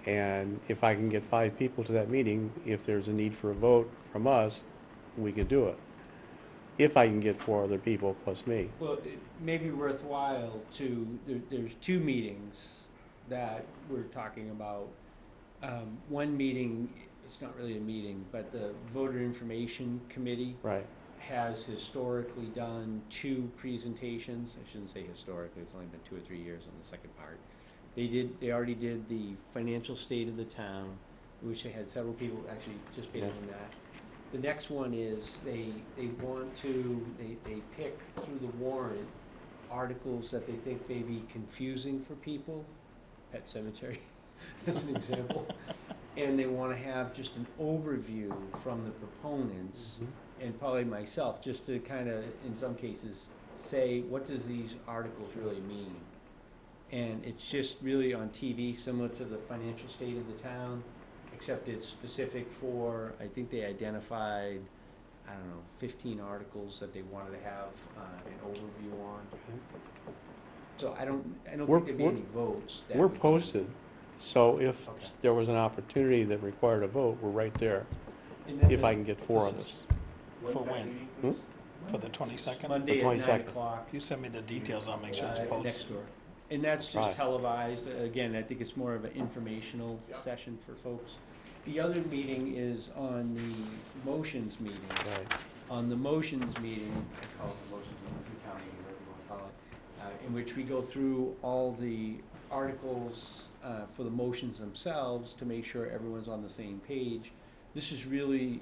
And if I can get 5 people to that meeting, if there's a need for a vote from us, we could do it. If I can get 4 other people plus me. Well, it may be worthwhile to, there's 2 meetings that we're talking about. One meeting, it's not really a meeting, but the Voter Information Committee Right. has historically done 2 presentations. I shouldn't say historically, it's only been 2 or 3 years on the second part. They already did the financial state of the town, which they had several people actually participating in that. The next one is they want to, they pick through the warrant articles that they think may be confusing for people, Pet Cemetery as an example. And they want to have just an overview from the proponents and probably myself, just to kind of, in some cases, say, what does these articles really mean? And it's just really on TV, similar to the financial state of the town, except it's specific for, I think they identified, I don't know, 15 articles that they wanted to have an overview on. So I don't We're- think there'd be any votes. that We're would be- posted, so if Okay. there was an opportunity that required a vote, we're right there, And then if the I can get 4 of This us. is For when? Hmm? For the 22nd? Monday at 22nd. 9 o'clock. You send me the details, I'll make sure it's Next posted. door. And that's just Right. televised. Again, I think it's more of an informational session for folks. The other meeting is on the motions meeting. Right. On the motions meeting, I call it the motions meeting, town meeting, whatever you want to call it, in which we go through all the articles for the motions themselves to make sure everyone's on the same page. This is really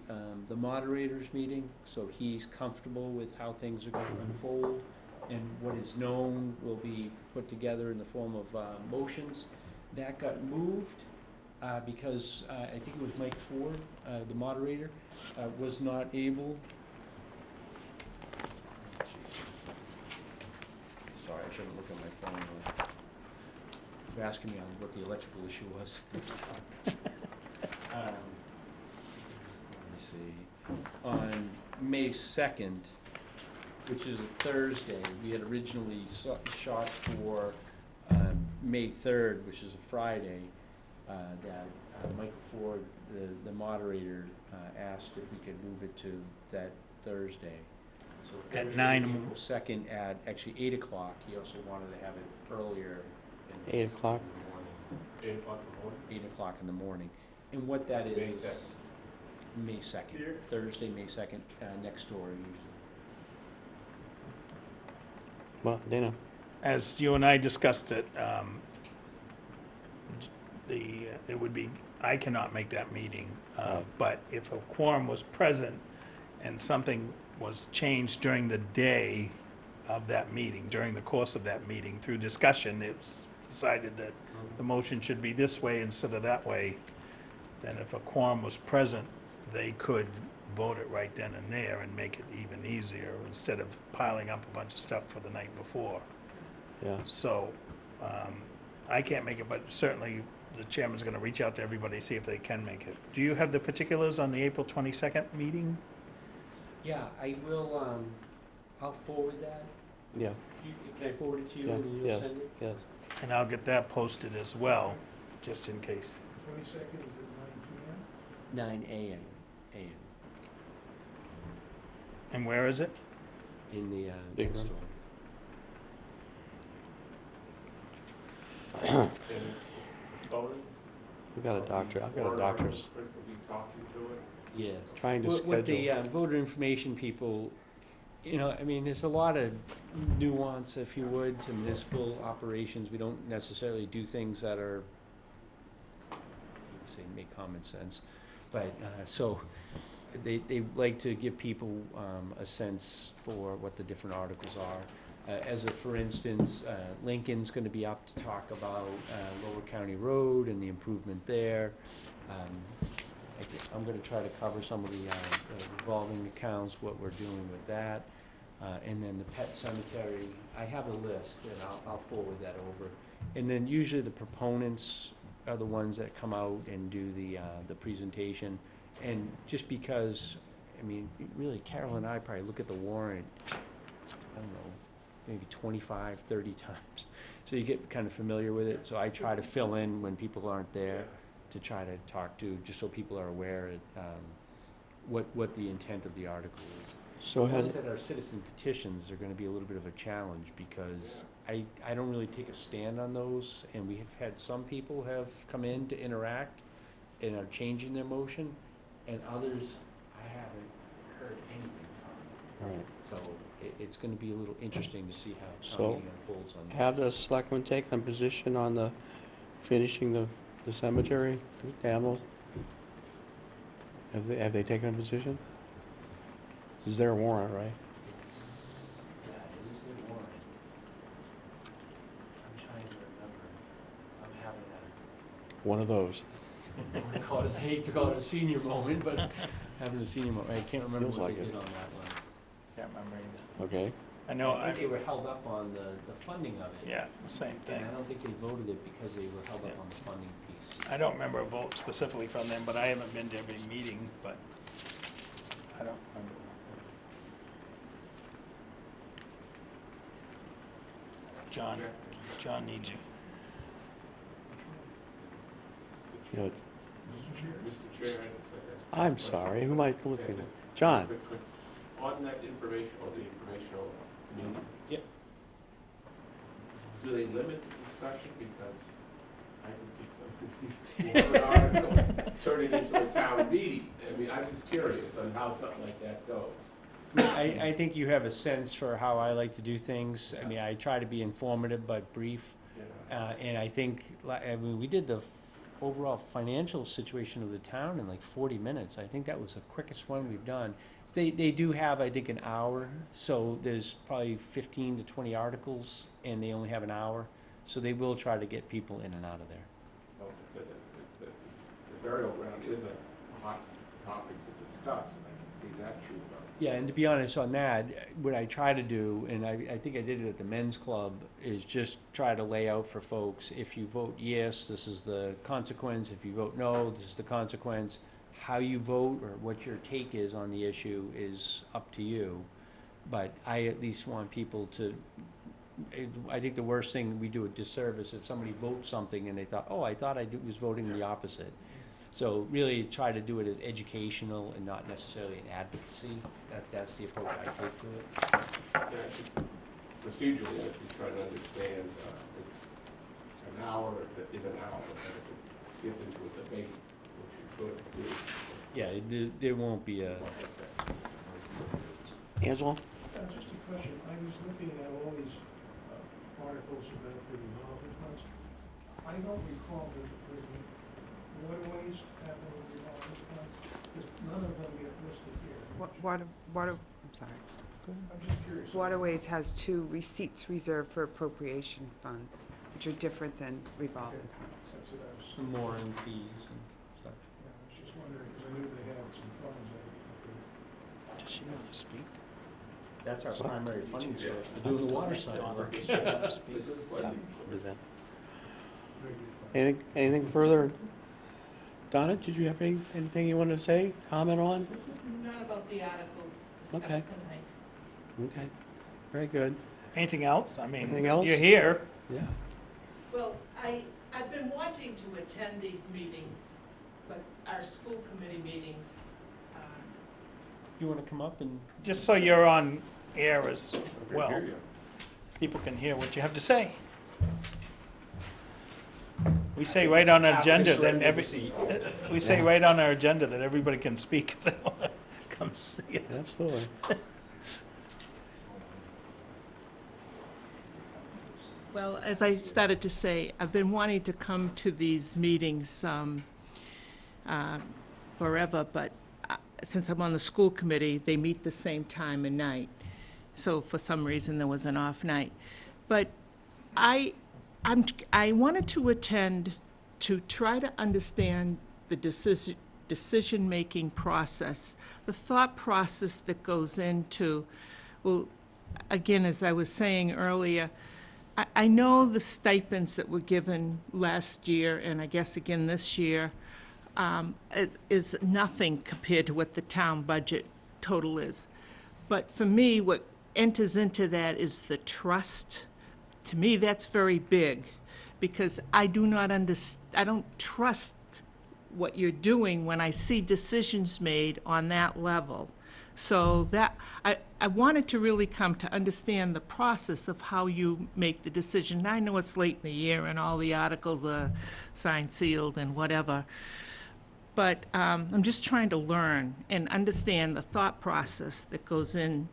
the moderator's meeting, so he's comfortable with how things are going to unfold. and what is known will be put together in the form of motions. That got moved because I think it was Mike Ford, the moderator, was not able. Sorry, I shouldn't look at my phone. You're asking me on what the electrical issue was. Let me see. On May 2nd, which is a Thursday, we had originally shot for May 3rd, which is a Friday, that Michael Ford, the moderator, asked if we could move it to that Thursday. So At Thursday, 9 April 2nd at actually 8 o'clock. He also wanted to have it earlier. in 8 o'clock? the morning. 8 o'clock in the morning? 8 o'clock in the morning. And what that is. May 2nd. May 2nd. Here? Thursday, May 2nd, next door usually. Well, Dana, As you and I discussed it, it would be, I cannot make that meeting. Right. But if a quorum was present and something was changed during the day of that meeting, during the course of that meeting, through discussion, it was decided that the motion should be this way instead of that way, then if a quorum was present, they could vote it right then and there and make it even easier instead of piling up a bunch of stuff for the night before. yeah. So, I can't make it, but certainly the chairman's gonna reach out to everybody, see if they can make it. Do you have the particulars on the April 22nd meeting? Yeah, I will, I'll forward that. Yeah, Can I forward it to you yeah, and then you'll yes, send it? yes. And I'll get that posted as well, just in case. 22nd is at 9 9 PM. AM, AM, And where is it? in the, Big next room. door. And bonus? We've got a doctor, I've got a doctor's Person be talking to it? Yes. trying to What the schedule. voter information people, you know, I mean, there's a lot of nuance, if you would, to municipal operations. We don't necessarily do things that are, I hate to say, make common sense. But, so, they like to give people a sense for what the different articles are. As a, for instance, Lincoln's gonna be up to talk about Lower County Road and the improvement there. I'm gonna try to cover some of the revolving accounts, what we're doing with that. And then the pet cemetery, I have a list, and I'll forward that over. And then usually the proponents are the ones that come out and do the presentation. And just because, I mean, really Carol and I probably look at the warrant, I don't know, maybe 25, 30 times. So you get kind of familiar with it. So I try to fill in when people aren't there to try to talk to, just so people are aware what the intent of the article is. So The ones had, that are citizen petitions are gonna be a little bit of a challenge, because I don't really take a stand on those, and we have had some people have come in to interact and are changing their motion, and others I haven't heard anything from. all right, So it's gonna be a little interesting to see how So, meeting unfolds on that. have the selectmen taken a position on the finishing the cemetery, Damels? Have they taken a position? Is there a warrant, right? Yeah, it is the warrant. I'm trying to remember. I'm having One of those. I hate to call it a senior moment, but having a senior moment, I can't remember Feels what like they it. did on that one. Can't remember either. Okay, I know, I think they were held up on the funding of it. yeah, the same thing. And I don't think they voted it because they were held up on the funding piece. I don't remember a vote specifically from them, but I haven't been to every meeting, but I don't remember. John needs you. you know, Mr. Chair, I'm sorry, who am I looking at? John, on that information, or the informational meeting. Yep. Do they limit the discussion, because I can see some warrant articles turning into a town meeting? I mean, I'm just curious on how something like that goes. I think you have a sense for how I like to do things. I mean, I try to be informative but brief. You know? And I think, I mean, we did the overall financial situation of the town in like 40 minutes. I think that was the quickest one we've done. They do have, I think, an hour, so there's probably 15 to 20 articles, and they only have an hour, so they will try to get people in and out of there. Well, the burial ground is a hot topic to discuss, and I can see that true about. Yeah, and to be honest on that, what I try to do, and I think I did it at the men's club, is just try to lay out for folks, if you vote yes, this is the consequence, if you vote no, this is the consequence. How you vote or what your take is on the issue is up to you, but I at least want people to, I think the worst thing, we do a disservice if somebody votes something and they thought, oh, I thought was voting the opposite. So really try to do it as educational and not necessarily an advocacy. That's the approach I take to it. Yeah, procedurally, I just try to understand, it's an hour, is an hour, but if it gets into a debate, which you could do. Yeah, there won't be a, Angela? Just a question, I was looking at all these articles about the revolving funds. I don't recall that the waterways have no revolving funds, because none of them get listed here. I'm sorry. I'm just curious. Waterways has 2 receipts reserved for appropriation funds, which are different than revolving funds. That's what I was, some more in fees and such. yeah, I was just wondering, because I knew they had some funds that. Does she want to speak? That's our primary funding source for doing the water side work. Anything further? Donna, did you have anything you wanted to say, comment on? Not about the articles discussed Okay. tonight. Okay, very good. Anything else? I mean, Anything else? you're here. Yeah. Well, I've been wanting to attend these meetings, but our school committee meetings, You wanna come up and? Just so you're on air as Okay, well, hear you. people can hear what you have to say. We say right on our agenda that we say right on our agenda that everybody can speak if they want to come see it. Absolutely. well, as I started to say, I've been wanting to come to these meetings forever, but since I'm on the school committee, they meet the same time and night. So for some reason, there was an off night. But I wanted to attend to try to understand the decision-making process, the thought process that goes into, well, again, as I was saying earlier, I know the stipends that were given last year, and I guess again this year, is nothing compared to what the town budget total is. But for me, what enters into that is the trust. To me, that's very big, because I don't trust what you're doing when I see decisions made on that level. So that, I wanted to really come to understand the process of how you make the decision. I know it's late in the year and all the articles are signed, sealed, and whatever. But I'm just trying to learn and understand the thought process that goes in,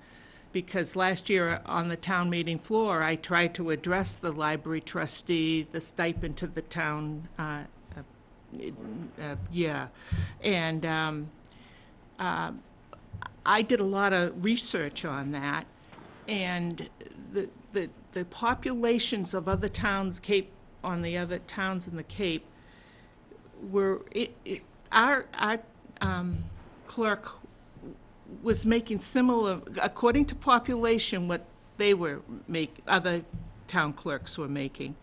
because last year on the town meeting floor, I tried to address the library trustee, the stipend to the town, and I did a lot of research on that, and the populations of other towns, on the other towns in the Cape, were, our clerk was making similar, according to population, what they were other town clerks were making.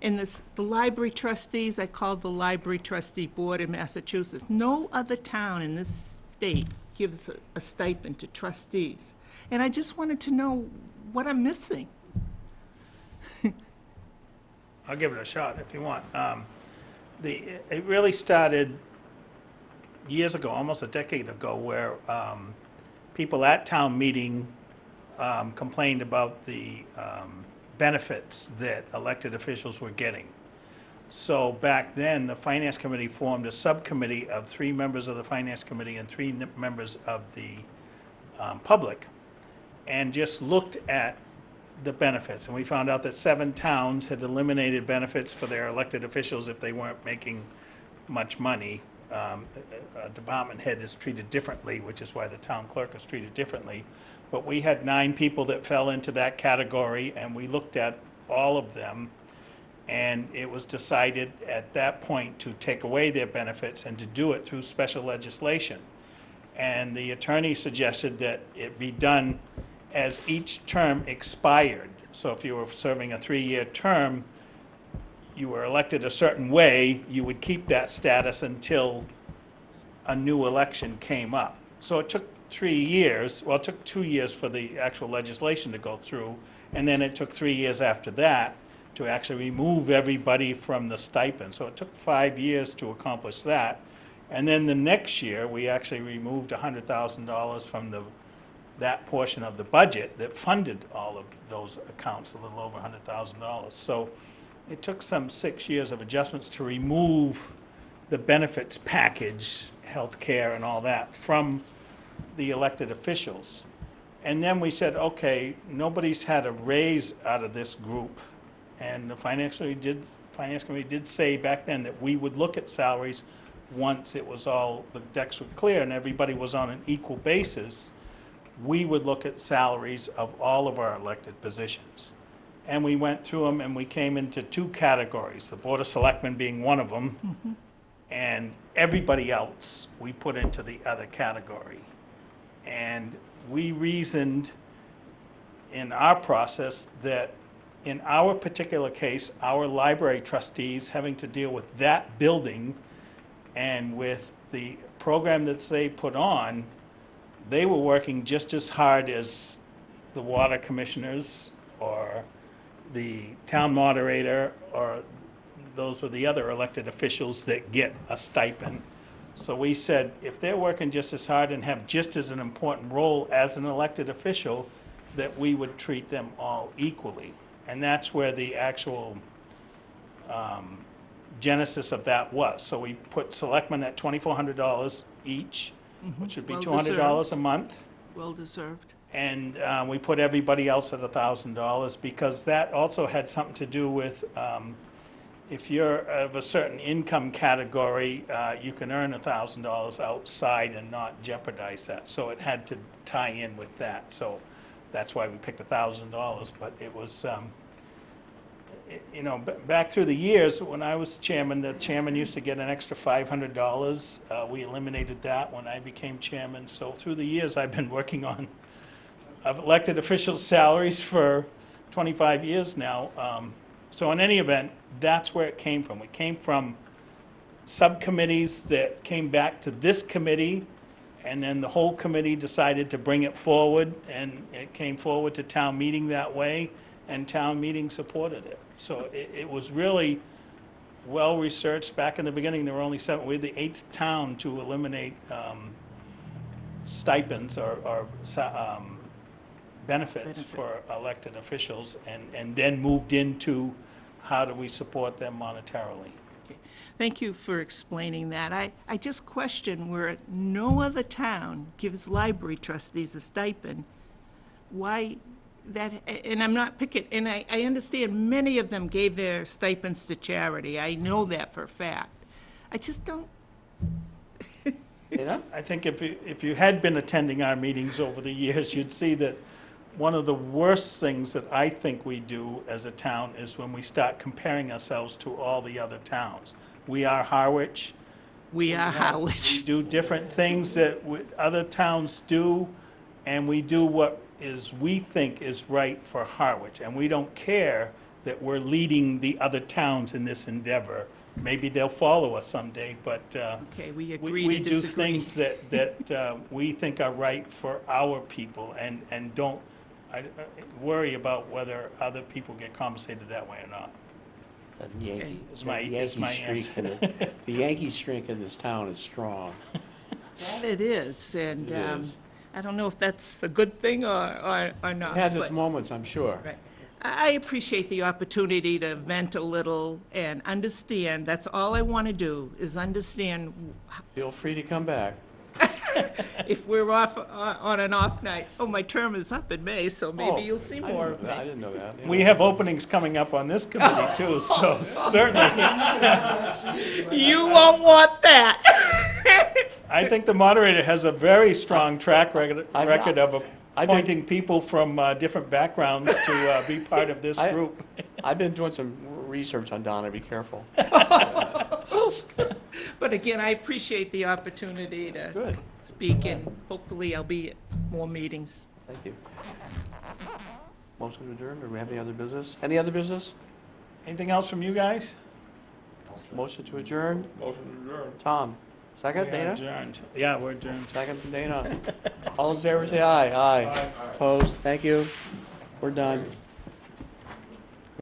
And the library trustees, I called the library trustee board in Massachusetts. No other town in this state gives a stipend to trustees. And I just wanted to know what I'm missing. I'll give it a shot if you want. It really started years ago, almost a decade ago, where people at town meeting complained about the benefits that elected officials were getting. So back then, the Finance Committee formed a subcommittee of 3 members of the Finance Committee and 3 members of the public, and just looked at the benefits. And we found out that 7 towns had eliminated benefits for their elected officials if they weren't making much money. A department head is treated differently, which is why the town clerk is treated differently. But we had 9 people that fell into that category, and we looked at all of them, and it was decided at that point to take away their benefits and to do it through special legislation. And the attorney suggested that it be done as each term expired. So if you were serving a 3-year term, you were elected a certain way, you would keep that status until a new election came up. So it took 3 years, well, it took 2 years for the actual legislation to go through, and then it took 3 years after that to actually remove everybody from the stipend. So it took 5 years to accomplish that. And then the next year, we actually removed $100,000 from that portion of the budget that funded all of those accounts, a little over $100,000. So it took some 6 years of adjustments to remove the benefits package, health care and all that, from the elected officials. And then we said, okay, nobody's had a raise out of this group. And the finance committee did say back then that we would look at salaries once it was all, the decks were clear and everybody was on an equal basis. We would look at salaries of all of our elected positions. And we went through them and we came into 2 categories, the Board of Selectmen being one of them, and everybody else we put into the other category. And we reasoned in our process that in our particular case, our library trustees having to deal with that building and with the program that they put on, they were working just as hard as the water commissioners or the town moderator, or those were the other elected officials that get a stipend. So we said, if they're working just as hard and have just as an important role as an elected official, that we would treat them all equally. And that's where the actual genesis of that was. So we put selectmen at $2,400 each, which would be Well $200 a month. Well deserved. And we put everybody else at $1,000, because that also had something to do with if you're of a certain income category, you can earn $1,000 outside and not jeopardize that. So it had to tie in with that. So that's why we picked $1,000. But it was, you know, back through the years, when I was chairman, the chairman used to get an extra $500. We eliminated that when I became chairman. So through the years, I've been working on elected officials' salaries for 25 years now. So in any event, that's where it came from. It came from subcommittees that came back to this committee, and then the whole committee decided to bring it forward, and it came forward to town meeting that way, and town meeting supported it. So it was really well-researched. Back in the beginning, there were only 7. We're the 8th town to eliminate stipends or benefits for elected officials, and then moved into how do we support them monetarily. Okay. Thank you for explaining that. I just question where no other town gives library trustees a stipend, why that, and I'm not picking, and I understand many of them gave their stipends to charity. I know that for a fact. I just don't. I think if you had been attending our meetings over the years, you'd see that one of the worst things that I think we do as a town is when we start comparing ourselves to all the other towns. We are Harwich. We are Harwich. We do different things that other towns do, and we do what we think is right for Harwich. And we don't care that we're leading the other towns in this endeavor. Maybe they'll follow us someday, but Okay, we agree we to do disagree. things that we think are right for our people, and don't worry about whether other people get compensated that way or not. The Yankee, Is my streak the Yankee streak in this town is strong. That it is, and It is. I don't know if that's a good thing or not. It has its but- moments, I'm sure. Right. I appreciate the opportunity to vent a little and understand. That's all I want to do, is understand. Feel free to come back. if we're off on an off night. Oh, my term is up in May, so Oh, maybe you'll see I more didn't- of I me. didn't know that. yeah. We have openings coming up on this committee too, so certainly, You won't want that. I think the moderator has a very strong track record I've- of I've been- appointing people from different backgrounds to be part of this I- group. I've been doing some research on Donna, be careful. But again, I appreciate the opportunity to Good, speak, and hopefully I'll be at more meetings. thank you. Motion to adjourn, or do we have any other business? Any other business? Anything else from you guys? Motion to adjourn, Motion adjourned. Tom. Second, We are Dana? adjourned. Yeah, we're adjourned. Second from Dana. All in favor, say aye. Aye. Opposed, thank you. We're done.